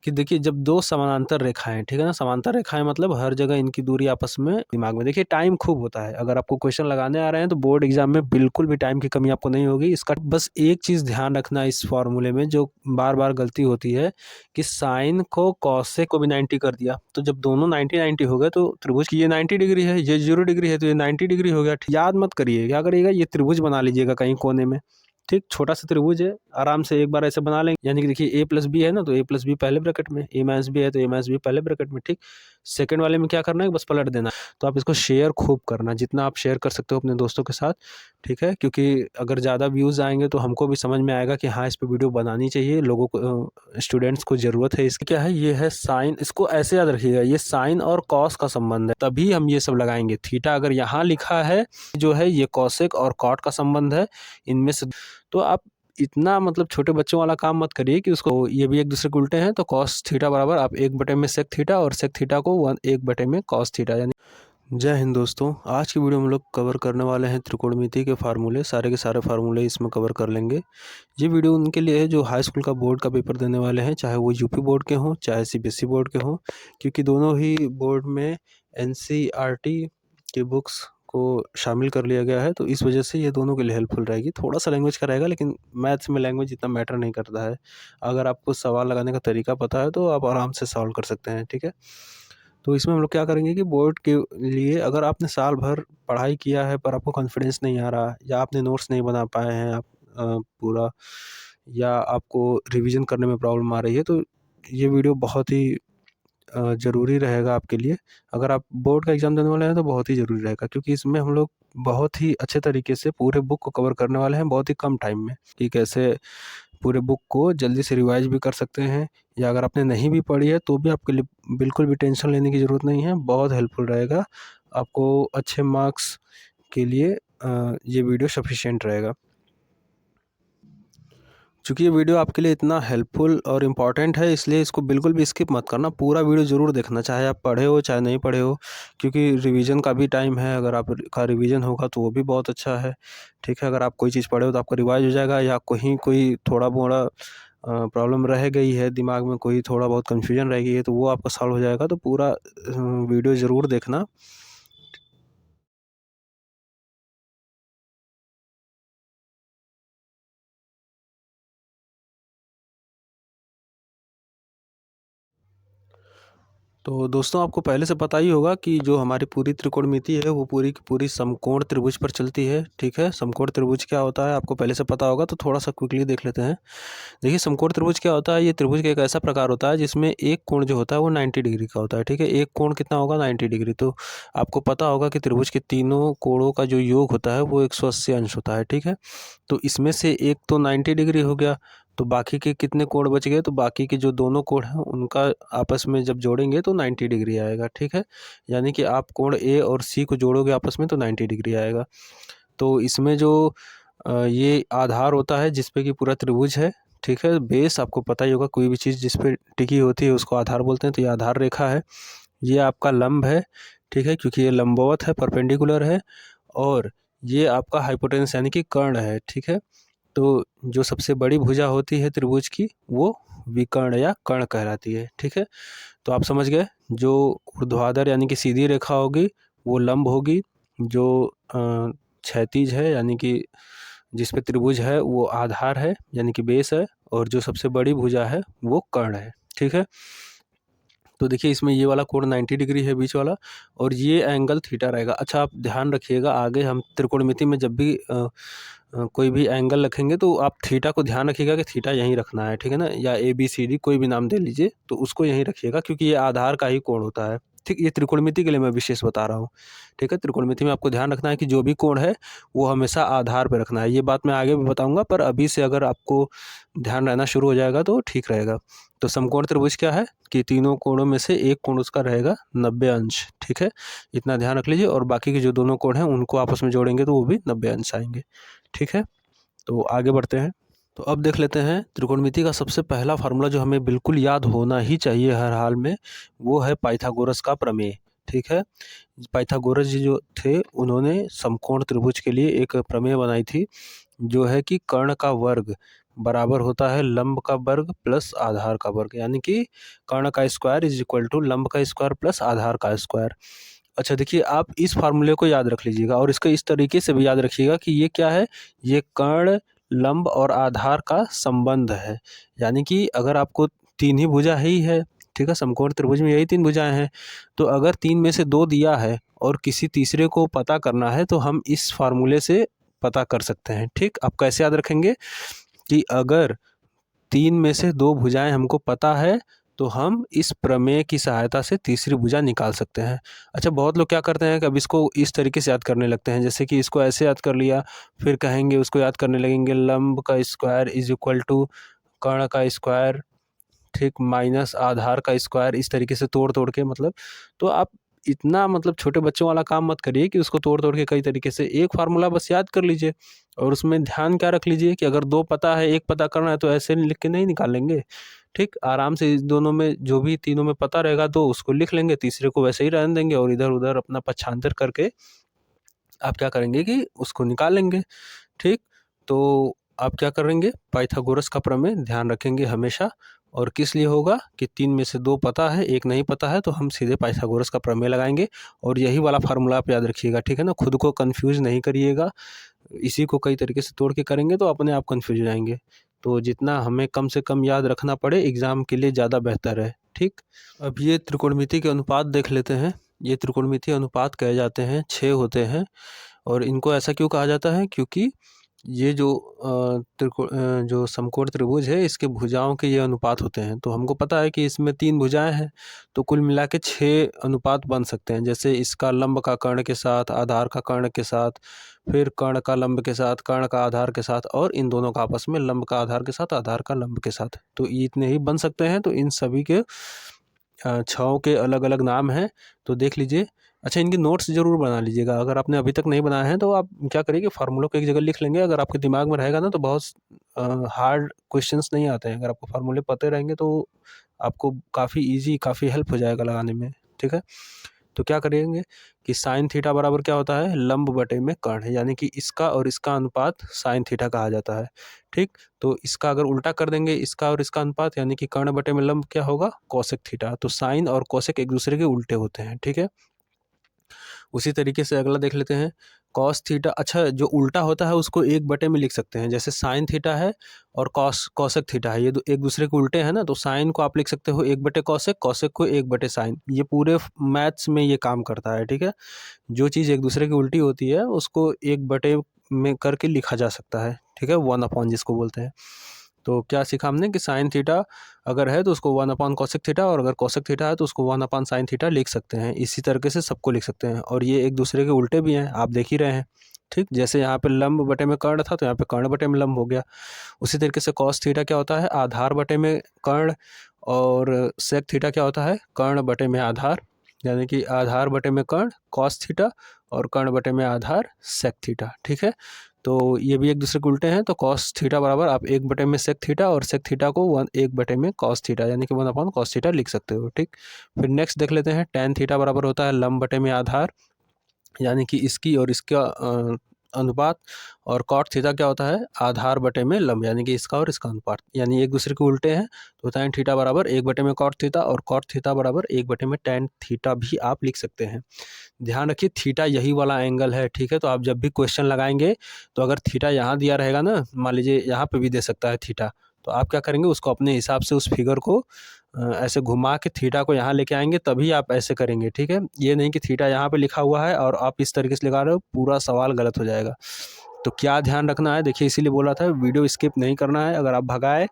कि देखिए जब दो समानांतर रेखाएं, ठीक है ना, समांतर रेखाएं मतलब हर जगह इनकी दूरी आपस में दिमाग में, देखिए टाइम खूब होता है। अगर आपको क्वेश्चन लगाने आ रहे हैं तो बोर्ड एग्जाम में बिल्कुल भी टाइम की कमी आपको नहीं होगी। इसका बस एक चीज ध्यान रखना इस फॉर्मूले में, जो बार बार गलती होती है कि साइन को कॉसेक को भी 90 कर दिया, तो जब दोनों 90 90 हो गए तो त्रिभुज की ये 90 डिग्री है, ये 0 डिग्री है, तो ये 90 डिग्री हो गया। याद मत करिए, क्या करिएगा, ये त्रिभुज बना लीजिएगा कहीं कोने में, ठीक, छोटा सा त्रिभुज है, आराम से एक बार ऐसे बना लेंगे। यानी कि देखिए ए प्लस बी है ना, तो ए प्लस बी पहले ब्रैकेट में, ए माइनस बी है तो ए माइनस बी पहले ब्रैकेट में, ठीक। सेकंड वाले में क्या करना है, बस पलट देना। तो आप इसको शेयर खूब करना, जितना आप शेयर कर सकते हो अपने दोस्तों के साथ, ठीक है, क्योंकि अगर ज़्यादा व्यूज़ आएंगे तो हमको भी समझ में आएगा कि हाँ इस पर वीडियो बनानी चाहिए, लोगों को, स्टूडेंट्स को ज़रूरत है इसकी। क्या है, ये है साइन, इसको ऐसे याद रखिएगा, ये साइन और कॉस का संबंध है, तभी हम ये सब लगाएंगे। थीटा अगर यहाँ लिखा है जो है ये कॉसेक और कॉट का संबंध है, इनमें से तो आप इतना मतलब छोटे बच्चों वाला काम मत करिए कि उसको ये भी एक दूसरे के उल्टे हैं, तो कॉस थीटा बराबर आप 1/में सेक थीटा और सेक थीटा को 1/में कॉस थीटा, यानी। जय हिंद दोस्तों, आज की वीडियो में हम लोग कवर करने वाले हैं त्रिकोणमिति के फार्मूले, सारे के सारे फार्मूले इसमें कवर कर लेंगे। ये वीडियो उनके लिए है जो हाई स्कूल का बोर्ड का पेपर देने वाले हैं, चाहे वो यूपी बोर्ड के हों चाहे सीबीएसई बोर्ड के हों, क्योंकि दोनों ही बोर्ड में एनसीईआरटी की बुक्स को शामिल कर लिया गया है, तो इस वजह से ये दोनों के लिए हेल्पफुल रहेगी। थोड़ा सा लैंग्वेज का रहेगा, लेकिन मैथ्स में लैंग्वेज इतना मैटर नहीं करता है। अगर आपको सवाल लगाने का तरीका पता है तो आप आराम से सॉल्व कर सकते हैं, ठीक है। तो इसमें हम लोग क्या करेंगे कि बोर्ड के लिए अगर आपने साल भर पढ़ाई किया है पर आपको कॉन्फिडेंस नहीं आ रहा, या आपने नोट्स नहीं बना पाए हैं आप पूरा, या आपको रिवीजन करने में प्रॉब्लम आ रही है, तो ये वीडियो बहुत ही ज़रूरी रहेगा आपके लिए। अगर आप बोर्ड का एग्ज़ाम देने वाले हैं तो बहुत ही ज़रूरी रहेगा, क्योंकि इसमें हम लोग बहुत ही अच्छे तरीके से पूरे बुक को कवर करने वाले हैं बहुत ही कम टाइम में, कि कैसे पूरे बुक को जल्दी से रिवाइज भी कर सकते हैं, या अगर आपने नहीं भी पढ़ी है तो भी आपके लिए बिल्कुल भी टेंशन लेने की ज़रूरत नहीं है, बहुत हेल्पफुल रहेगा आपको। अच्छे मार्क्स के लिए ये वीडियो सफिशिएंट रहेगा। चूँकि ये वीडियो आपके लिए इतना हेल्पफुल और इम्पॉर्टेंट है, इसलिए इसको बिल्कुल भी स्किप मत करना, पूरा वीडियो ज़रूर देखना, चाहे आप पढ़े हो चाहे नहीं पढ़े हो, क्योंकि रिवीजन का भी टाइम है। अगर आपका रिवीजन होगा तो वो भी बहुत अच्छा है, ठीक है। अगर आप कोई चीज़ पढ़े हो तो आपका रिवाइज हो जाएगा, या कहीं कोई थोड़ा मोड़ा प्रॉब्लम रह गई है दिमाग में, कोई थोड़ा बहुत कन्फ्यूजन रह गई है, तो वो आपका सॉल्व हो जाएगा। तो पूरा वीडियो ज़रूर देखना। तो दोस्तों आपको पहले से पता ही होगा कि जो हमारी पूरी त्रिकोणमिति है वो पूरी की पूरी समकोण त्रिभुज पर चलती है, ठीक है। समकोण त्रिभुज क्या होता है आपको पहले से पता होगा, तो थोड़ा सा क्विकली देख लेते हैं। देखिए समकोण त्रिभुज क्या होता है, ये त्रिभुज का एक ऐसा प्रकार होता है जिसमें एक कोण जो होता है वो 90 डिग्री का होता है, ठीक है। एक कोण कितना होगा, 90 डिग्री। तो आपको पता होगा कि त्रिभुज के तीनों कोणों का जो योग होता है वो 180 अंश होता है, ठीक है। तो इसमें से एक तो 90 डिग्री हो गया, तो बाकी के कितने कोण बच गए, तो बाकी के जो दोनों कोण हैं उनका आपस में जब जोड़ेंगे तो 90 डिग्री आएगा, ठीक है। यानी कि आप कोण ए और सी को जोड़ोगे आपस में तो 90 डिग्री आएगा। तो इसमें जो ये आधार होता है जिस पे कि पूरा त्रिभुज है, ठीक है। बेस आपको पता ही होगा, कोई भी चीज़ जिस पे टिकी होती है उसको आधार बोलते हैं, तो ये आधार रेखा है, ये आपका लंब है, ठीक है, क्योंकि ये लंबवत है, परपेंडिकुलर है। और ये आपका हाइपोटेनस यानी कि कर्ण है, ठीक है। तो जो सबसे बड़ी भुजा होती है त्रिभुज की वो विकर्ण या कर्ण कहलाती है, ठीक है। तो आप समझ गए, जो ऊर्ध्वाधर यानी कि सीधी रेखा होगी वो लंब होगी, जो क्षैतिज है यानी कि जिस पे त्रिभुज है वो आधार है यानी कि बेस है, और जो सबसे बड़ी भुजा है वो कर्ण है, ठीक है। तो देखिए इसमें ये वाला कोण 90 डिग्री है बीच वाला, और ये एंगल थीटा रहेगा। अच्छा आप ध्यान रखिएगा, आगे हम त्रिकोणमिति में जब भी कोई भी एंगल रखेंगे तो आप थीटा को ध्यान रखिएगा कि थीटा यहीं रखना है, ठीक है ना, या ए बी सी डी कोई भी नाम दे लीजिए, तो उसको यहीं रखिएगा, क्योंकि ये आधार का ही कोण होता है, ठीक। ये त्रिकोणमिति के लिए मैं विशेष बता रहा हूँ, ठीक है। त्रिकोणमिति में आपको ध्यान रखना है कि जो भी कोण है वो हमेशा आधार पर रखना है। ये बात मैं आगे भी बताऊँगा, पर अभी से अगर आपको ध्यान रहना शुरू हो जाएगा तो ठीक रहेगा। तो समकोण त्रिभुज क्या है कि तीनों कोणों में से एक कोण उसका रहेगा 90 अंश, ठीक है। इतना ध्यान रख लीजिए, और बाकी के जो दोनों कोण हैं उनको आपस में जोड़ेंगे तो वो भी 90 अंश आएंगे, ठीक है। तो आगे बढ़ते हैं। तो अब देख लेते हैं त्रिकोणमिति का सबसे पहला फार्मूला जो हमें बिल्कुल याद होना ही चाहिए हर हाल में, वो है पाइथागोरस का प्रमेय, ठीक है। पाइथागोरस जी जो थे उन्होंने समकोण त्रिभुज के लिए एक प्रमेय बनाई थी, जो है कि कर्ण का वर्ग बराबर होता है लंब का वर्ग प्लस आधार का वर्ग, यानी कि कर्ण का स्क्वायर इज इक्वल टू लंब का स्क्वायर प्लस आधार का स्क्वायर। अच्छा देखिए, आप इस फार्मूले को याद रख लीजिएगा और इसको इस तरीके से भी याद रखिएगा कि ये क्या है, ये कर्ण, लंब और आधार का संबंध है। यानी कि अगर आपको तीन ही भुजा ही है, ठीक है, समकोण त्रिभुज में यही तीन भुजाएं हैं, तो अगर तीन में से दो दिया है और किसी तीसरे को पता करना है तो हम इस फार्मूले से पता कर सकते हैं। ठीक, आप कैसे याद रखेंगे कि अगर तीन में से दो भुजाएं हमको पता है तो हम इस प्रमेय की सहायता से तीसरी भुजा निकाल सकते हैं। अच्छा, बहुत लोग क्या करते हैं कि अब इसको इस तरीके से याद करने लगते हैं, जैसे कि इसको ऐसे याद कर लिया, फिर कहेंगे उसको याद करने लगेंगे लंब का स्क्वायर इज इक्वल टू कर्ण का स्क्वायर, ठीक, माइनस आधार का स्क्वायर, इस तरीके से तोड़ तोड़ के, मतलब तो आप इतना मतलब छोटे बच्चों वाला काम मत करिए कि उसको तोड़ तोड़ के कई तरीके से, एक फार्मूला बस याद कर लीजिए और उसमें ध्यान क्या रख लीजिए कि अगर दो पता है एक पता करना है तो ऐसे लिख के नहीं निकालेंगे। ठीक, आराम से इस दोनों में जो भी तीनों में पता रहेगा दो उसको लिख लेंगे, तीसरे को वैसे ही रहने देंगे और इधर उधर अपना पक्षांतर करके आप क्या करेंगे कि उसको निकाल लेंगे। ठीक, तो आप क्या करेंगे, पाइथागोरस का प्रमेय ध्यान रखेंगे हमेशा। और किस लिए होगा कि तीन में से दो पता है एक नहीं पता है तो हम सीधे पाइथागोरस का प्रमेय लगाएंगे और यही वाला फार्मूला आप याद रखिएगा, ठीक है ना, खुद को कंफ्यूज नहीं करिएगा। इसी को कई तरीके से तोड़ के करेंगे तो अपने आप कंफ्यूज हो जाएंगे। तो जितना हमें कम से कम याद रखना पड़े एग्ज़ाम के लिए ज़्यादा बेहतर है। ठीक, अब ये त्रिकोणमिति के अनुपात देख लेते हैं। ये त्रिकोणमिति अनुपात कहे जाते हैं, 6 होते हैं और इनको ऐसा क्यों कहा जाता है, क्योंकि ये जो जो समकोण त्रिभुज है इसके भुजाओं के ये अनुपात होते हैं। तो हमको पता है कि इसमें तीन भुजाएं हैं तो कुल मिला के 6 अनुपात बन सकते हैं। जैसे इसका लंब का कर्ण के साथ, आधार का कर्ण के साथ, फिर कर्ण का लंब के साथ, कर्ण का आधार के साथ और इन दोनों का आपस में लंब का आधार के साथ, आधार का लंब के साथ, तो ये इतने ही बन सकते हैं। तो इन सभी के छहों के अलग अलग नाम हैं, तो देख लीजिए। अच्छा, इनके नोट्स ज़रूर बना लीजिएगा, अगर आपने अभी तक नहीं बनाए हैं तो आप क्या करिए कि फार्मूलों को एक जगह लिख लेंगे, अगर आपके दिमाग में रहेगा ना तो बहुत हार्ड क्वेश्चंस नहीं आते हैं। अगर आपको फार्मूले पते रहेंगे तो आपको काफ़ी ईजी, काफ़ी हेल्प हो जाएगा लगाने में। ठीक है, तो क्या करेंगे कि साइन थीटा बराबर क्या होता है, लंब बटे में कर्ण, यानी कि इसका और इसका अनुपात साइन थीटा कहा जाता है। ठीक, तो इसका अगर उल्टा कर देंगे, इसका और इसका अनुपात, यानी कि कर्ण बटे में लंब क्या होगा, कोसेक थीटा। तो साइन और कोसेक एक दूसरे के उल्टे होते हैं। ठीक है, उसी तरीके से अगला देख लेते हैं, कॉस थीटा। अच्छा, जो उल्टा होता है उसको एक बटे में लिख सकते हैं, जैसे साइन थीटा है और कोसेक थीटा है, ये एक दूसरे के उल्टे हैं ना, तो साइन को आप लिख सकते हो एक बटे कोसेक, कोसेक को एक बटे साइन। ये पूरे मैथ्स में ये काम करता है। ठीक है, जो चीज़ एक दूसरे की उल्टी होती है उसको एक बटे में करके लिखा जा सकता है। ठीक है, 1/, जिसको बोलते हैं। तो क्या सीखा हमने कि साइन थीटा अगर है तो उसको 1/, कोसेक थीटा, और अगर कोसेक थीटा है तो उसको 1/, साइन थीटा लिख सकते हैं। इसी तरीके से सबको लिख सकते हैं और ये एक दूसरे के उल्टे भी हैं, आप देख ही रहे हैं। ठीक, जैसे यहाँ पे लंब बटे में कर्ण था तो यहाँ पे कर्ण बटे में लंब हो गया। उसी तरीके से कॉस थीटा क्या होता है, आधार बटे में कर्ण, और सेक थीटा क्या होता है, कर्ण बटे में आधार, यानी कि आधार बटे में कर्ण कॉस थीटा और कर्ण बटे में आधार सेक थीटा। ठीक है, तो ये भी एक दूसरे के उल्टे हैं, तो कॉस थीटा बराबर आप एक बटे में सेक थीटा और सेक थीटा को एक बटे में कॉस थीटा, यानी कि 1/, कॉस थीटा लिख सकते हो। ठीक, फिर नेक्स्ट देख लेते हैं, टेन थीटा बराबर होता है लंब बटे में आधार, यानी कि इसकी और इसका अनुपात, और कॉट थीटा क्या होता है, आधार बटे में लंब, यानी कि इसका और इसका अनुपात, यानी एक दूसरे के उल्टे हैं। तो टेन थीटा बराबर एक बटे में कॉट थीटा और कॉट थीटा बराबर एक बटे में टेन थीटा भी आप लिख सकते हैं। ध्यान रखिए, थीटा यही वाला एंगल है। ठीक है, तो आप जब भी क्वेश्चन लगाएंगे तो अगर थीटा यहाँ दिया रहेगा ना, मान लीजिए यहाँ पे भी दे सकता है थीटा, तो आप क्या करेंगे उसको अपने हिसाब से उस फिगर को ऐसे घुमा के थीटा को यहाँ लेके आएंगे, तभी आप ऐसे करेंगे। ठीक है, ये नहीं कि थीटा यहाँ पे लिखा हुआ है और आप इस तरीके से लगा रहे हो, पूरा सवाल गलत हो जाएगा। तो क्या ध्यान रखना है, देखिए इसीलिए बोला था वीडियो स्किप नहीं करना है, अगर आप भगाए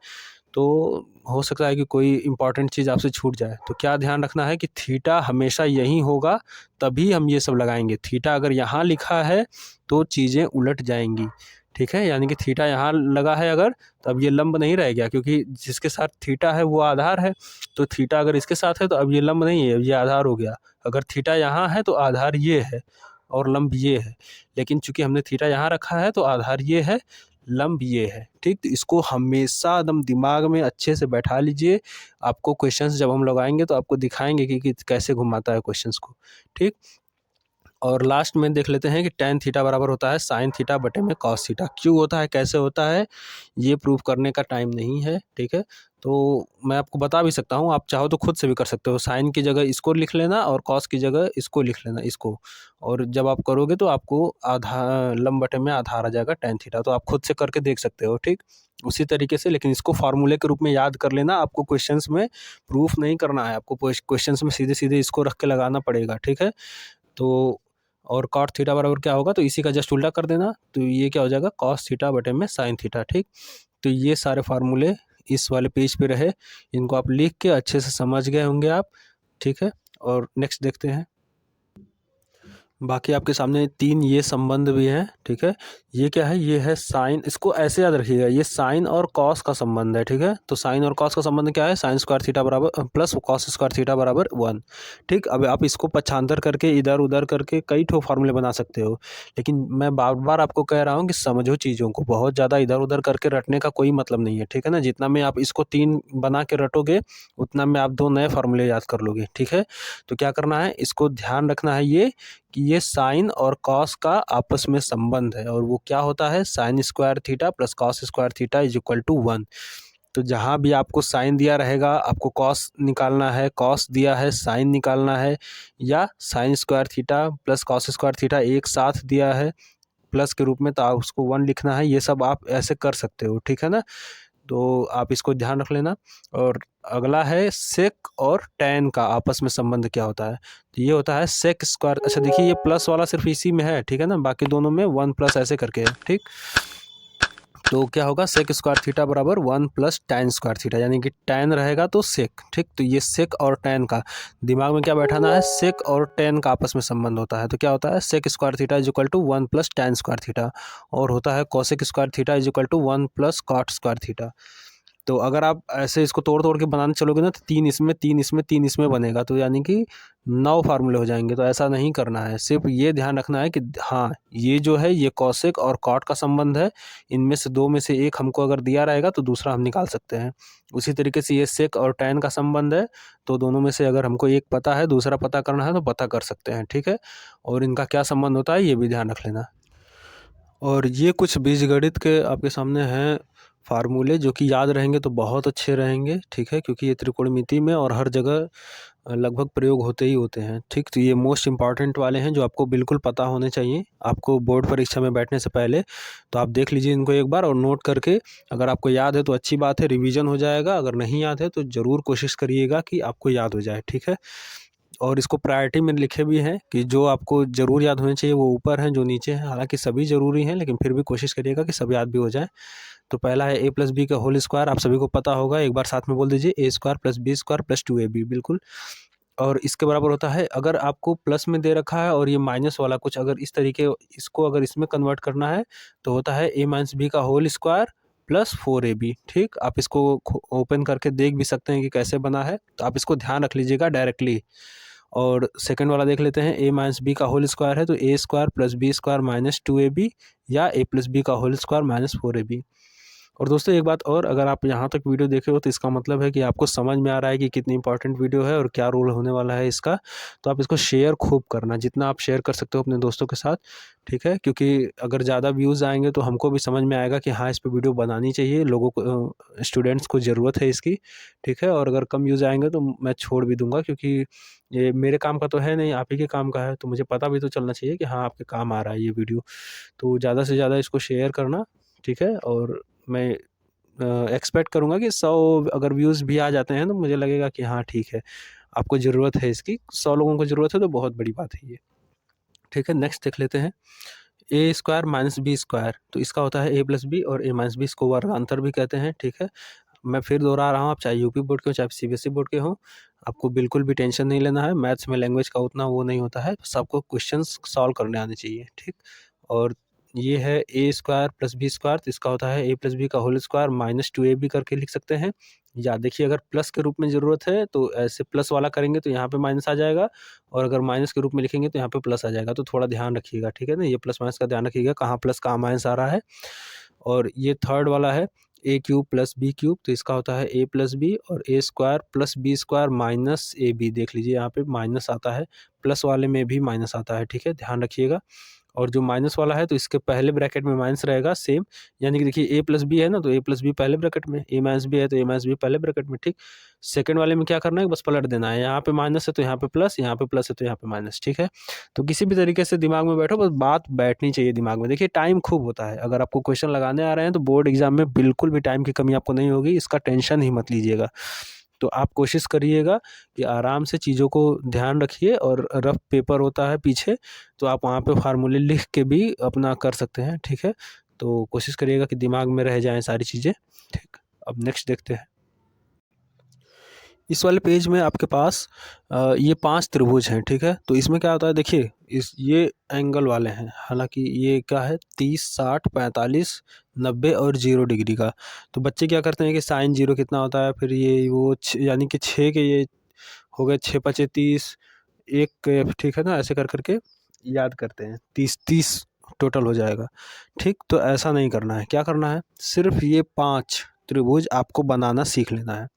तो हो सकता है कि कोई इंपॉर्टेंट चीज़ आपसे छूट जाए। तो क्या ध्यान रखना है कि थीटा हमेशा यही होगा, तभी हम ये सब लगाएंगे। थीटा अगर यहाँ लिखा है तो चीज़ें उलट जाएंगी। ठीक है, यानी कि थीटा यहाँ लगा है अगर, तो अब ये लंब नहीं रह गया, क्योंकि जिसके साथ थीटा है वो आधार है, तो थीटा अगर इसके साथ है तो अब ये लंब नहीं है, ये आधार हो गया। अगर थीटा यहाँ है तो आधार ये है और लंब ये है, लेकिन चूंकि हमने थीटा यहाँ रखा है तो आधार ये है, लंब ये है। ठीक, तो इसको हमेशा एकदम दिमाग में अच्छे से बैठा लीजिए। आपको क्वेश्चंस जब हम लगाएंगे तो आपको दिखाएंगे कि कैसे घुमाता है क्वेश्चंस को। ठीक, और लास्ट में देख लेते हैं कि tan थीटा बराबर होता है sin थीटा बटे में cos थीटा। क्यों होता है, कैसे होता है, ये प्रूव करने का टाइम नहीं है, ठीक है। तो मैं आपको बता भी सकता हूँ, आप चाहो तो खुद से भी कर सकते हो। साइन की जगह इसको लिख लेना और कॉस की जगह इसको लिख लेना, इसको। और जब आप करोगे तो आपको आधा लंब बटे में आधार आ जाएगा tan थीटा। तो आप खुद से करके देख सकते हो, ठीक। उसी तरीके से, लेकिन इसको फार्मूले के रूप में याद कर लेना। आपको क्वेश्चंस में प्रूफ नहीं करना है, आपको क्वेश्चंस में सीधे सीधे इसको रख के लगाना पड़ेगा, ठीक है। तो और cot थीटा बराबर क्या होगा, तो इसी का जस्ट उल्टा कर देना, तो ये क्या हो जाएगा cos थीटा बटे में sin थीटा, ठीक। तो ये सारे फार्मूले इस वाले पेज पे रहे, इनको आप लिख के अच्छे से समझ गए होंगे आप, ठीक है। और नेक्स्ट देखते हैं। बाकी आपके सामने 3 ये संबंध भी हैं, ठीक है। ये क्या है, ये है साइन, इसको ऐसे याद रखिएगा, ये साइन और कॉस का संबंध है, ठीक है। तो साइन और कॉस का संबंध क्या है, साइन स्क्वायर थीटा बराबर प्लस कॉस स्क्वायर थीटा बराबर 1, ठीक। अब आप इसको पक्षांतर करके इधर उधर करके कई ठो फार्मूले बना सकते हो, लेकिन मैं बार बार आपको कह रहा हूँ कि समझो चीज़ों को, बहुत ज़्यादा इधर उधर करके रटने का कोई मतलब नहीं है, ठीक है ना। जितना में आप इसको 3 बना के रटोगे, उतना में आप 2 नए फार्मूले याद कर लोगे, ठीक है। तो क्या करना है, इसको ध्यान रखना है ये कि ये साइन और कॉस का आपस में संबंध है, और वो क्या होता है, sine square theta plus cos square theta is equal to 1। तो जहाँ भी आपको साइन दिया रहेगा, आपको कॉस निकालना है, कॉस दिया है साइन निकालना है, या sign square theta plus cos square theta एक साथ दिया है प्लस के रूप में, तो आप उसको 1 लिखना है। ये सब आप ऐसे कर सकते हो, ठीक है ना। तो आप इसको ध्यान रख लेना। और अगला है सेक और टैन का आपस में संबंध क्या होता है, तो ये होता है सेक स्क्वायर। अच्छा देखिए, ये प्लस वाला सिर्फ इसी में है, ठीक है ना, बाकी दोनों में 1 प्लस ऐसे करके है, ठीक। तो क्या होगा, सेक स्क्वायर थीटा बराबर 1 प्लस टैन स्क्वायर थीटा, यानी कि टैन रहेगा तो सेक, ठीक। तो ये सेक और टैन का दिमाग में क्या बैठाना है, सेक और टैन का आपस में संबंध होता है। तो क्या होता है, sec square theta is equal to 1 plus tan square theta, और होता है cosec square theta is equal to 1 plus cot square theta. तो अगर आप ऐसे इसको तोड़ तोड़ के बनाने चलोगे ना, तो 3 इसमें 3 इसमें 3 इसमें बनेगा, तो यानी कि 9 फार्मूले हो जाएंगे। तो ऐसा नहीं करना है, सिर्फ ये ध्यान रखना है कि हाँ, ये जो है ये कॉसेक और कॉट का संबंध है, इनमें से 2 में से एक हमको अगर दिया रहेगा तो दूसरा हम निकाल सकते हैं। उसी तरीके से ये सेक और टैन का संबंध है, तो दोनों में से अगर हमको एक पता है, दूसरा पता करना है तो पता कर सकते हैं, ठीक है। और इनका क्या संबंध होता है ये भी ध्यान रख लेना। और ये कुछ बीजगणित के आपके सामने हैं फार्मूले, जो कि याद रहेंगे तो बहुत अच्छे रहेंगे, ठीक है, क्योंकि ये त्रिकोणमिति में और हर जगह लगभग प्रयोग होते ही होते हैं, ठीक। तो ये मोस्ट इंपॉर्टेंट वाले हैं जो आपको बिल्कुल पता होने चाहिए आपको बोर्ड परीक्षा में बैठने से पहले। तो आप देख लीजिए इनको एक बार और नोट करके, अगर आपको याद है तो अच्छी बात है, रिवीजन हो जाएगा। अगर नहीं याद है तो ज़रूर कोशिश करिएगा कि आपको याद हो जाए, ठीक है। और इसको प्रायोरिटी में लिखे भी हैं कि जो आपको ज़रूर याद होने चाहिए वो ऊपर हैं, जो नीचे हैं। हालांकि सभी ज़रूरी हैं, लेकिन फिर भी कोशिश करिएगा कि सब याद भी हो जाए। तो पहला है ए प्लस बी का होल स्क्वायर, आप सभी को पता होगा, एक बार साथ में बोल दीजिए, A square plus B square plus 2ab, बिल्कुल। और इसके बराबर होता है, अगर आपको प्लस में दे रखा है और ये माइनस वाला कुछ अगर इस तरीके, इसको अगर इसमें कन्वर्ट करना है तो होता है ए माइनस बी का होल स्क्वायर प्लस 4ab, ठीक। आप इसको ओपन करके देख भी सकते हैं कि कैसे बना है, तो आप इसको ध्यान रख लीजिएगा डायरेक्टली। और सेकंड वाला देख लेते हैं, ए माइनस बी का होल स्क्वायर है तो A square plus B square minus 2ab, या ए प्लस बी का होल स्क्वायर माइनस 4ab। और दोस्तों एक बात और, अगर आप यहाँ तक वीडियो देखे हो तो इसका मतलब है कि आपको समझ में आ रहा है कि कितनी इंपॉर्टेंट वीडियो है और क्या रोल होने वाला है इसका। तो आप इसको शेयर खूब करना, जितना आप शेयर कर सकते हो अपने दोस्तों के साथ, ठीक है। क्योंकि अगर ज़्यादा व्यूज़ आएंगे तो हमको भी समझ में आएगा कि हाँ, इस पर वीडियो बनानी चाहिए, लोगों को, स्टूडेंट्स को ज़रूरत है इसकी, ठीक है। और अगर कम व्यूज़ आएंगे तो मैं छोड़ भी दूँगा, क्योंकि ये मेरे काम का तो है नहीं, आप ही के काम का है, तो मुझे पता भी तो चलना चाहिए कि हाँ, आपके काम आ रहा है ये वीडियो। तो ज़्यादा से ज़्यादा इसको शेयर करना, ठीक है। और मैं एक्सपेक्ट करूँगा कि 100 अगर व्यूज़ भी आ जाते हैं तो मुझे लगेगा कि हाँ ठीक है, आपको ज़रूरत है इसकी, 100 लोगों को ज़रूरत है तो बहुत बड़ी बात है ये, ठीक है। नेक्स्ट देख लेते हैं, ए स्क्वायर माइनस बी स्क्वायर, तो इसका होता है ए प्लस बी, और ए माइनस बी इसको वर्गांतर भी कहते हैं, ठीक है। मैं फिर दोहरा रहा हूँ, आप चाहे यूपी बोर्ड के हो चाहे सीबीएसई बोर्ड के हो, आपको बिल्कुल भी टेंशन नहीं लेना है। मैथ्स में लैंग्वेज का उतना वो नहीं होता है, बस आपको क्वेश्चंस सॉल्व करने आने चाहिए, ठीक। और ये है ए स्क्वायर प्लस बी स्क्वायर, तो इसका होता है ए प्लस बी का होल स्क्वायर माइनस 2ab करके लिख सकते हैं। या देखिए, अगर प्लस के रूप में ज़रूरत है तो ऐसे प्लस वाला करेंगे तो यहाँ पे माइनस आ जाएगा, और अगर माइनस के रूप में लिखेंगे तो यहाँ पे प्लस आ जाएगा। तो थोड़ा ध्यान रखिएगा, ठीक है ना, ये प्लस माइनस का ध्यान रखिएगा, कहाँ प्लस कहाँ माइनस आ रहा है। और ये थर्ड वाला है, A cube plus B cube, तो इसका होता है ए प्लस बी, और A square plus B square minus A B. देख लीजिए यहाँ पे माइनस आता है, प्लस वाले में भी माइनस आता है, ठीक है, ध्यान रखिएगा। और जो माइनस वाला है तो इसके पहले ब्रैकेट में माइनस रहेगा सेम, यानी कि देखिए ए प्लस बी है ना, तो ए प्लस बी पहले ब्रैकेट में, ए माइनस बी है तो ए माइनस बी पहले ब्रैकेट में, ठीक। सेकंड वाले में क्या करना है, बस पलट देना है, यहाँ पे माइनस है तो यहाँ पे प्लस, यहाँ पे प्लस है तो यहाँ पे माइनस, ठीक है। तो किसी भी तरीके से दिमाग में बैठो, बस बात बैठनी चाहिए दिमाग में। देखिए टाइम खूब होता है, अगर आपको क्वेश्चन लगाने आ रहे हैं तो बोर्ड एग्जाम में बिल्कुल भी टाइम की कमी आपको नहीं होगी, इसका टेंशन ही मत लीजिएगा। तो आप कोशिश करिएगा कि आराम से चीज़ों को ध्यान रखिए, और रफ पेपर होता है पीछे, तो आप वहाँ पे फार्मूले लिख के भी अपना कर सकते हैं, ठीक है। तो कोशिश करिएगा कि दिमाग में रह जाएँ सारी चीज़ें, ठीक। अब नेक्स्ट देखते हैं। इस वाले पेज में आपके पास ये 5 त्रिभुज हैं, ठीक है। तो इसमें क्या होता है, देखिए ये एंगल वाले हैं, हालांकि ये क्या है 30, 60, 45, 90 और 0 डिग्री का। तो बच्चे क्या करते हैं कि साइन 0 कितना होता है, फिर ये वो यानी कि 6 के ये हो गए, 6 5 30, एक, ठीक है ना, ऐसे कर करके याद करते हैं, 30 टोटल हो जाएगा, ठीक। तो ऐसा नहीं करना है, क्या करना है, सिर्फ ये 5 त्रिभुज आपको बनाना सीख लेना है।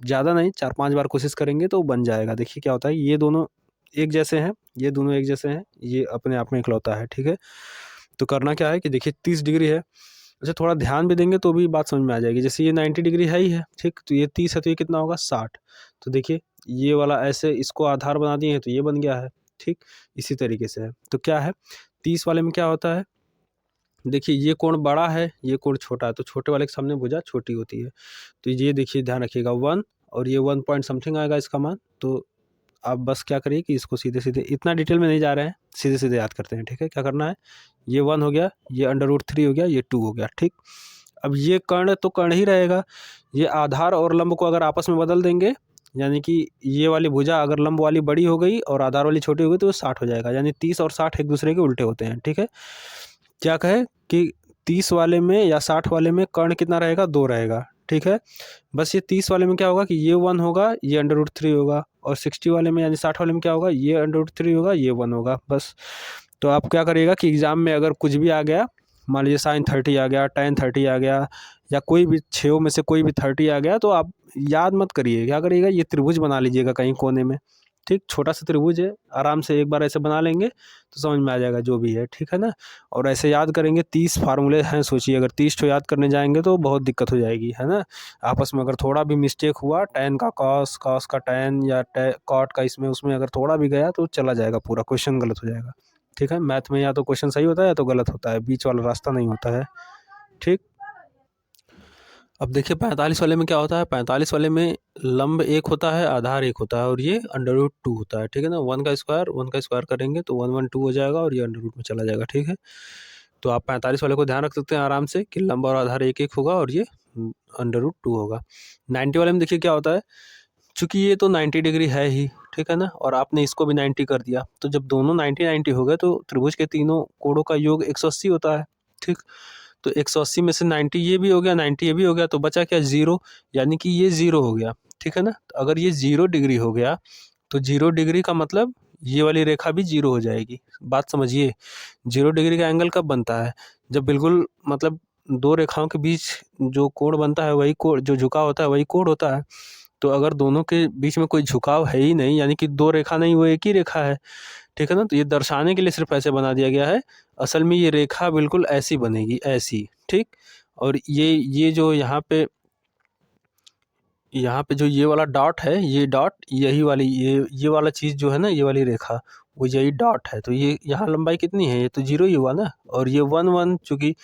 ज़्यादा नहीं, 4-5 बार कोशिश करेंगे तो बन जाएगा। देखिए क्या होता है, ये दोनों एक जैसे हैं, ये दोनों एक जैसे हैं, ये अपने आप में इकलौता है, ठीक है। तो करना क्या है कि देखिए 30 डिग्री है, अच्छा थोड़ा ध्यान भी देंगे तो भी बात समझ में आ जाएगी। जैसे ये 90 डिग्री है ही है, ठीक, तो ये 30 है तो ये कितना होगा 60। तो देखिए ये वाला ऐसे इसको आधार बना दिए हैं तो ये बन गया है, ठीक। इसी तरीके से है, तो क्या है 30 वाले में क्या होता है, देखिए ये कोण बड़ा है, ये कोण छोटा है, तो छोटे वाले के सामने भुजा छोटी होती है। तो ये देखिए ध्यान रखिएगा 1, और ये 1 पॉइंट समथिंग आएगा इसका मान। तो आप बस क्या करिए कि इसको सीधे-सीधे, इतना डिटेल में नहीं जा रहे हैं, सीधे-सीधे याद करते हैं, ठीक है। क्या करना है, ये 1 हो गया, ये √3 हो गया, ये 2 हो गया, ठीक। अब ये कर्ण तो कर्ण ही रहेगा, ये आधार और लंब को अगर आपस में बदल देंगे, यानी कि ये वाली भुजा अगर लंब वाली बड़ी हो गई और आधार वाली छोटी हो गई तो वो 60 हो जाएगा, यानी 30 और 60 एक दूसरे के उल्टे होते हैं, ठीक है। क्या कहे कि 30 वाले में या 60 वाले में कर्ण कितना रहेगा, 2 रहेगा, ठीक है। बस ये 30 वाले में क्या होगा कि ये 1 होगा, ये √3 होगा, और 60 वाले में यानी 60 वाले में क्या होगा, ये √3 होगा, ये 1 होगा, बस। तो आप क्या करिएगा कि एग्ज़ाम में अगर कुछ भी आ गया, मान लीजिए साइन 30 आ गया, tan 30 आ गया, या कोई भी 6 में से कोई भी 30 आ गया, तो आप याद मत करिए, क्या करिएगा, ये त्रिभुज बना लीजिएगा कहीं कोने में, ठीक। छोटा सा त्रिभुज है, आराम से एक बार ऐसे बना लेंगे तो समझ में आ जाएगा जो भी है, ठीक है ना। और ऐसे याद करेंगे, 30 फार्मूले हैं, सोचिए अगर 30 तो याद करने जाएंगे तो बहुत दिक्कत हो जाएगी, है ना। आपस में अगर थोड़ा भी मिस्टेक हुआ, tan का cos, cos का tan, या cot का इसमें उसमें अगर थोड़ा भी गया तो चला जाएगा, पूरा क्वेश्चन गलत हो जाएगा, ठीक है। मैथ में या तो क्वेश्चन सही होता है या तो गलत होता है, बीच वाला रास्ता नहीं होता है, ठीक। अब देखिए 45 वाले में क्या होता है, 45 वाले में लंब 1 होता है, आधार 1 होता है, और ये √2 होता है, ठीक है ना। 1 का स्क्वायर करेंगे तो 1 1 2 हो जाएगा, और ये √ में चला जाएगा, ठीक है। तो आप 45 वाले को ध्यान रख सकते हैं आराम से कि लंब और आधार 1 1 होगा, और ये √2 होगा। 90 वाले में देखिए क्या होता है, चूंकि ये तो 90 डिग्री है ही, ठीक है ना, और आपने इसको भी 90 कर दिया, तो जब दोनों 90 90 हो गए तो त्रिभुज के तीनों कोणों का योग 180 होता है, ठीक। तो 180 में से 90 ये भी हो गया, 90 ये भी हो गया, तो बचा क्या, 0, यानी कि ये 0 हो गया, ठीक है ना। तो अगर ये 0 डिग्री हो गया तो 0 डिग्री का मतलब ये वाली रेखा भी 0 हो जाएगी। बात समझिए, 0 डिग्री का एंगल कब बनता है, जब बिल्कुल मतलब दो रेखाओं के बीच जो कोण बनता है वही कोण, जो झुकाव होता है वही कोण होता है। तो अगर दोनों के बीच में कोई झुकाव है ही नहीं, यानी कि दो रेखा नहीं, वो एक ही रेखा है, ठीक है ना। तो ये दर्शाने के लिए सिर्फ ऐसे बना दिया गया है, असल में ये रेखा बिल्कुल ऐसी बनेगी, ऐसी, ठीक। और ये जो यहाँ पे जो ये वाला डॉट है, ये डॉट यही वाली ये वाला चीज़ जो है ना, ये वाली रेखा, वो यही डॉट है। तो ये यहाँ लंबाई कितनी है, ये तो 0 ही हुआ ना, और ये 1 1, चूँकि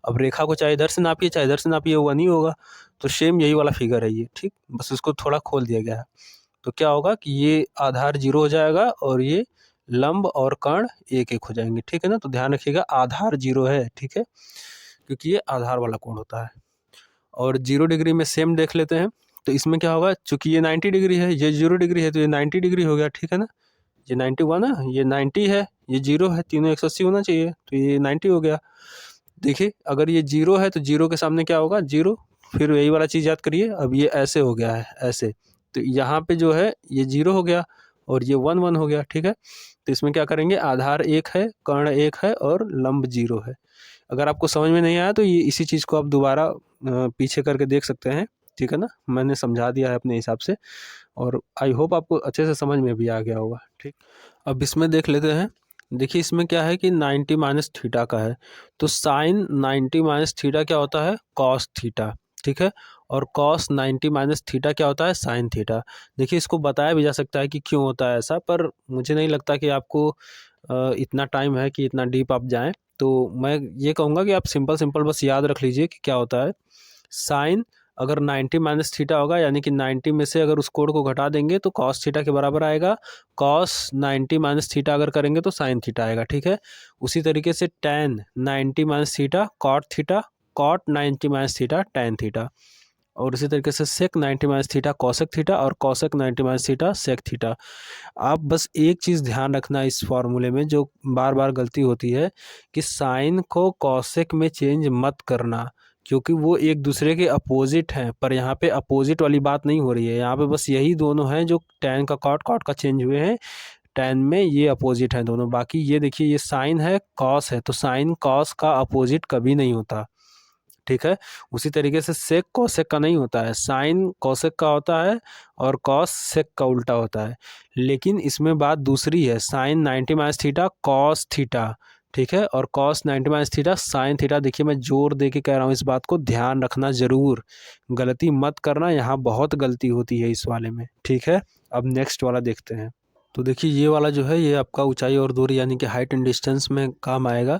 अब रेखा को चाहे इधर से नापिए चाहे इधर से नापिए 1 ही होगा। तो सेम यही वाला फिगर है ये, ठीक, बस इसको थोड़ा खोल दिया गया है। तो क्या होगा कि ये आधार 0 हो जाएगा, और ये लंब और कर्ण 1 1 हो जाएंगे, ठीक है ना। तो ध्यान रखिएगा आधार 0 है, ठीक है, क्योंकि ये आधार वाला कोण होता है। और 0 डिग्री में सेम देख लेते हैं, तो इसमें क्या होगा, चूंकि ये 90 डिग्री है, ये 0 डिग्री है, तो ये 90 डिग्री हो गया, ठीक है ना। ये 90 हुआ ना, ये 90 है, ये 0 है, तीनों 180 होना चाहिए, तो ये 90 हो गया। देखिए अगर ये 0 है तो 0 के सामने क्या होगा, 0, फिर यही वाला चीज़ याद करिए। अब ये ऐसे हो गया है, ऐसे, तो यहाँ पे जो है ये 0 हो गया, और ये 1 1 हो गया, ठीक है। तो इसमें क्या करेंगे, आधार 1 है, कर्ण 1 है, और लंब 0 है। अगर आपको समझ में नहीं आया तो ये इसी चीज़ को आप दोबारा पीछे करके देख सकते हैं, ठीक है ना। मैंने समझा दिया है अपने हिसाब से, और आई होप आपको अच्छे से समझ में भी आ गया होगा, ठीक। अब इसमें देख लेते हैं। देखिए इसमें क्या है कि 90 माइनस थीटा का है, तो साइन 90 माइनस थीटा क्या होता है, कॉस थीटा, ठीक है। और कॉस 90 माइनस थीटा क्या होता है, साइन थीटा। देखिए इसको बताया भी जा सकता है कि क्यों होता है ऐसा, पर मुझे नहीं लगता कि आपको इतना टाइम है कि इतना डीप आप जाएं। तो मैं ये कहूँगा कि आप सिंपल सिंपल बस याद रख लीजिए कि क्या होता है। साइन अगर 90 माइनस थीटा होगा, यानी कि 90 में से अगर उस कोण को घटा देंगे तो कॉस थीटा के बराबर आएगा। कॉस 90 माइनस थीटा अगर करेंगे तो साइन थीटा आएगा, ठीक है। उसी तरीके से tan 90 minus theta cot theta, cot 90 minus theta tan theta. और इसी तरीके से sec 90 minus theta cosec theta, और cosec 90 minus theta sec theta. आप बस एक चीज़ ध्यान रखना इस फॉर्मूले में, जो बार बार गलती होती है, कि साइन को कॉसेक में चेंज मत करना, क्योंकि वो एक दूसरे के अपोजिट हैं। पर यहाँ पे अपोजिट वाली बात नहीं हो रही है, यहाँ पे बस यही दोनों हैं जो टैन का कॉट, कॉट का चेंज हुए हैं, टैन में ये अपोजिट हैं दोनों। बाकी ये देखिए, ये साइन है कॉस है, तो साइन कॉस का अपोजिट कभी नहीं होता, ठीक है। उसी तरीके से सेक कोसेक का नहीं होता है, साइन कोसेक का होता है और कॉस सेक का उल्टा होता है। लेकिन इसमें बात दूसरी है, sine 90 minus theta cos theta, ठीक है, और cos 90 minus theta sine theta. देखिए मैं जोर दे के कह रहा हूँ, इस बात को ध्यान रखना ज़रूर, गलती मत करना, यहाँ बहुत गलती होती है इस वाले में, ठीक है। अब नेक्स्ट वाला देखते हैं। तो देखिए ये वाला जो है, ये आपका ऊंचाई और दूरी यानी कि हाइट एंड डिस्टेंस में काम आएगा।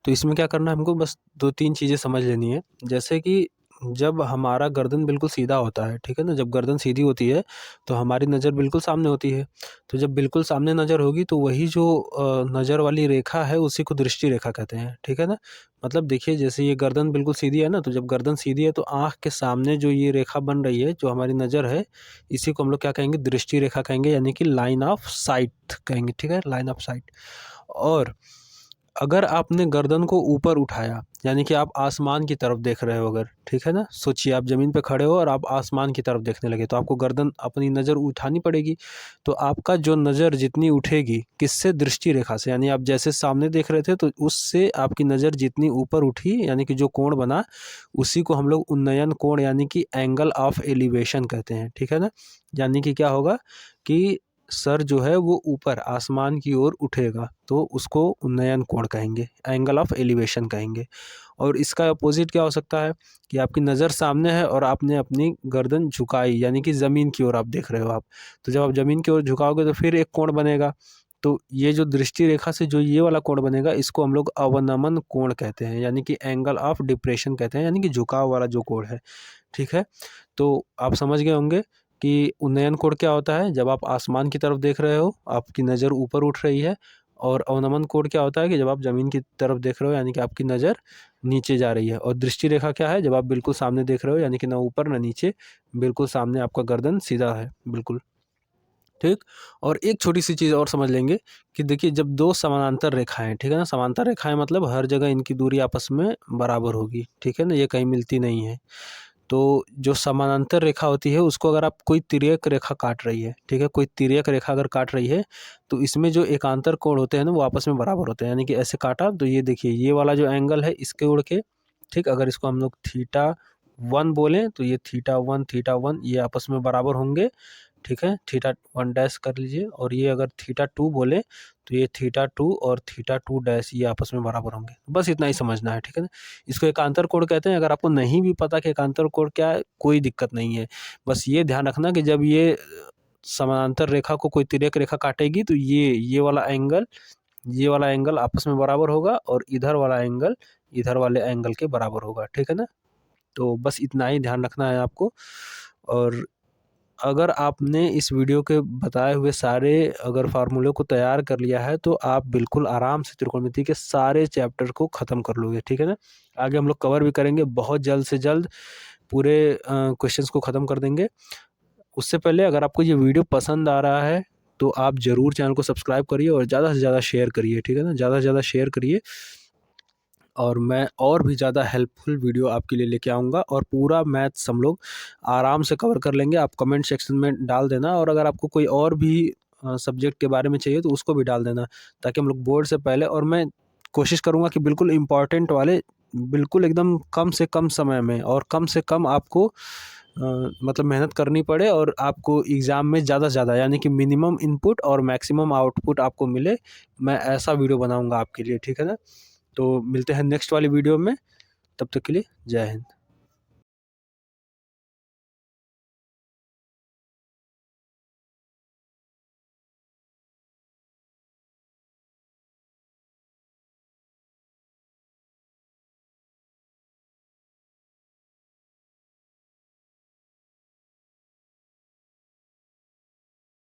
तो इसमें क्या करना है हमको, बस 2-3 चीज़ें समझ लेनी है। जैसे कि जब हमारा गर्दन बिल्कुल सीधा होता है, ठीक है ना, जब गर्दन सीधी होती है तो हमारी नज़र बिल्कुल सामने होती है। तो जब बिल्कुल सामने नज़र होगी तो वही जो नज़र वाली रेखा है उसी को दृष्टि रेखा कहते हैं, ठीक है ना। मतलब देखिए जैसे ये गर्दन बिल्कुल सीधी है ना, तो जब गर्दन सीधी है तो आँख के सामने जो ये रेखा बन रही है, जो हमारी नज़र है, इसी को हम लोग क्या कहेंगे, दृष्टि रेखा कहेंगे, यानी कि लाइन ऑफ साइट कहेंगे, ठीक है, लाइन ऑफ साइट। और अगर आपने गर्दन को ऊपर उठाया, यानी कि आप आसमान की तरफ देख रहे हो अगर, ठीक है ना, सोचिए आप ज़मीन पे खड़े हो और आप आसमान की तरफ देखने लगे, तो आपको गर्दन अपनी नज़र उठानी पड़ेगी। तो आपका जो नज़र जितनी उठेगी, किससे, दृष्टि रेखा से, यानी आप जैसे सामने देख रहे थे तो उससे आपकी नज़र जितनी ऊपर उठी, यानी कि जो कोण बना, उसी को हम लोग उन्नयन कोण यानी कि एंगल ऑफ एलिवेशन कहते हैं, ठीक है ना। यानी कि क्या होगा कि सर जो है वो ऊपर आसमान की ओर उठेगा, तो उसको उन्नयन कोण कहेंगे, एंगल ऑफ एलिवेशन कहेंगे। और इसका अपोजिट क्या हो सकता है कि आपकी नज़र सामने है और आपने अपनी गर्दन झुकाई, यानी कि ज़मीन की ओर आप देख रहे हो आप, तो जब आप ज़मीन की ओर झुकाओगे तो फिर एक कोण बनेगा। तो ये जो दृष्टि रेखा से जो ये वाला कोण बनेगा, इसको हम लोग अवनमन कोण कहते हैं, यानी कि एंगल ऑफ डिप्रेशन कहते हैं, यानी कि झुकाव वाला जो कोण है, ठीक है। तो आप समझ गए होंगे कि उन्नयन कोण क्या होता है, जब आप आसमान की तरफ देख रहे हो, आपकी नज़र ऊपर उठ रही है। और अवनमन कोण क्या होता है कि जब आप ज़मीन की तरफ देख रहे हो, यानी कि आपकी नज़र नीचे जा रही है। और दृष्टि रेखा क्या है, जब आप बिल्कुल सामने देख रहे हो, यानी कि ना ऊपर ना नीचे, बिल्कुल सामने आपका गर्दन सीधा है, बिल्कुल, ठीक। और एक छोटी-सी चीज़ और समझ लेंगे कि देखिए जब 2 समानांतर रेखाएँ, ठीक है ना, समांतर रेखाएँ मतलब हर जगह इनकी दूरी आपस में बराबर होगी, ठीक है ना, ये कहीं मिलती नहीं है। तो जो समानांतर रेखा होती है उसको अगर आप कोई तिर्यक रेखा काट रही है, ठीक है, कोई तिर्यक रेखा अगर काट रही है, तो इसमें जो एकांतर कोण होते हैं ना वो आपस में बराबर होते हैं, यानी कि ऐसे काटा तो ये देखिए ये वाला जो एंगल है इसके उड़ के, ठीक, अगर इसको हम लोग थीटा 1 बोलें तो ये थीटा 1 ये आपस में बराबर होंगे, ठीक है, थीटा 1 डैश कर लीजिए। और ये अगर थीटा 2 बोले तो ये थीटा 2 और थीटा 2 डैश ये आपस में बराबर होंगे। बस इतना ही समझना है, ठीक है ना। इसको एकांतर कोण कहते हैं। अगर आपको नहीं भी पता कि एकांतर कोण क्या है, कोई दिक्कत नहीं है। बस ये ध्यान रखना कि जब ये समानांतर रेखा को कोई तिर्यक रेखा काटेगी तो ये वाला एंगल आपस में बराबर होगा और इधर वाला एंगल इधर वाले एंगल के बराबर होगा, ठीक है ना। तो बस इतना ही ध्यान रखना है आपको। और अगर आपने इस वीडियो के बताए हुए सारे अगर फार्मूले को तैयार कर लिया है तो आप बिल्कुल आराम से त्रिकोणमिति के सारे चैप्टर को ख़त्म कर लोगे, ठीक है ना। आगे हम लोग कवर भी करेंगे, बहुत जल्द से जल्द पूरे क्वेश्चंस को ख़त्म कर देंगे। उससे पहले अगर आपको ये वीडियो पसंद आ रहा है तो आप ज़रूर चैनल को सब्सक्राइब करिए और ज़्यादा से ज़्यादा शेयर करिए, ठीक है ना, ज़्यादा से ज़्यादा शेयर करिए। और मैं और भी ज़्यादा हेल्पफुल वीडियो आपके लिए लेके आऊँगा और पूरा मैथ्स हम लोग आराम से कवर कर लेंगे। आप कमेंट सेक्शन में डाल देना, और अगर आपको कोई और भी सब्जेक्ट के बारे में चाहिए तो उसको भी डाल देना, ताकि हम लोग बोर्ड से पहले, और मैं कोशिश करूँगा कि बिल्कुल इम्पॉर्टेंट वाले बिल्कुल एकदम कम से कम समय में और कम से कम आपको मतलब मेहनत करनी पड़े और आपको एग्ज़ाम में ज़्यादा से ज़्यादा यानी कि मिनिमम इनपुट और मैक्सिमम आउटपुट आपको मिले, मैं ऐसा वीडियो बनाऊँगा आपके लिए, ठीक है ना? तो मिलते हैं नेक्स्ट वाली वीडियो में, तब तक के लिए जय हिंद।